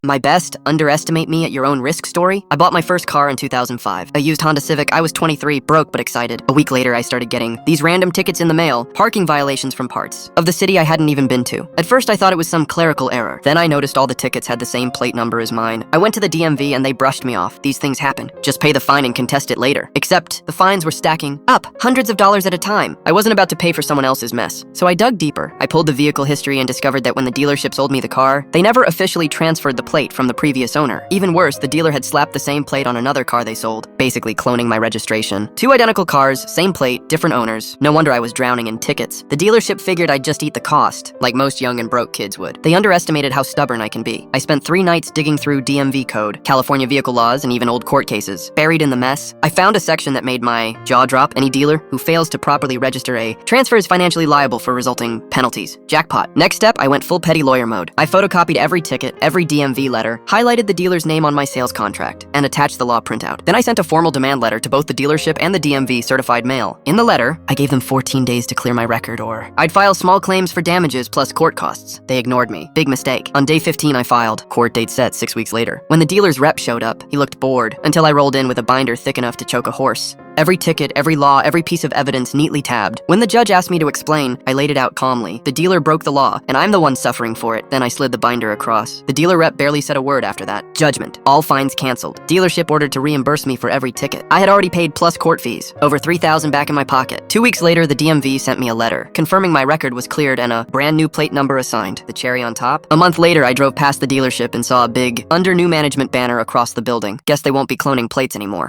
My best underestimate me at your own risk story? I bought my first car in 2005. A used Honda Civic. I was 23, broke but excited. A week later, I started getting these random tickets in the mail, parking violations from parts of the city I hadn't even been to. At first, I thought it was some clerical error. Then I noticed all the tickets had the same plate number as mine. I went to the DMV and they brushed me off. These things happen. Just pay the fine and contest it later. Except the fines were stacking up, hundreds of dollars at a time. I wasn't about to pay for someone else's mess. So I dug deeper. I pulled the vehicle history and discovered that when the dealership sold me the car, they never officially transferred the plate from the previous owner. Even worse, the dealer had slapped the same plate on another car they sold, basically cloning my registration. Two identical cars, same plate, different owners. No wonder I was drowning in tickets. The dealership figured I'd just eat the cost, like most young and broke kids would. They underestimated how stubborn I can be. I spent 3 nights digging through DMV code, California vehicle laws, and even old court cases. Buried in the mess, I found a section that made my jaw drop. Any dealer who fails to properly register a transfer is financially liable for resulting penalties. Jackpot. Next step, I went full petty lawyer mode. I photocopied every ticket, every DMV letter, highlighted the dealer's name on my sales contract, and attached the law printout. Then I sent a formal demand letter to both the dealership and the DMV certified mail. In the letter, I gave them 14 days to clear my record, or I'd file small claims for damages plus court costs. They ignored me. Big mistake. On day 15, I filed. Court date set 6 weeks later. When the dealer's rep showed up, he looked bored until I rolled in with a binder thick enough to choke a horse. Every ticket, every law, every piece of evidence neatly tabbed. When the judge asked me to explain, I laid it out calmly. The dealer broke the law, and I'm the one suffering for it. Then I slid the binder across. The dealer rep barely said a word after that. Judgment. All fines canceled. Dealership ordered to reimburse me for every ticket. I had already paid plus court fees. Over $3,000 back in my pocket. 2 weeks later, the DMV sent me a letter, confirming my record was cleared and a brand new plate number assigned. The cherry on top? A month later, I drove past the dealership and saw a big, under new management banner across the building. Guess they won't be cloning plates anymore.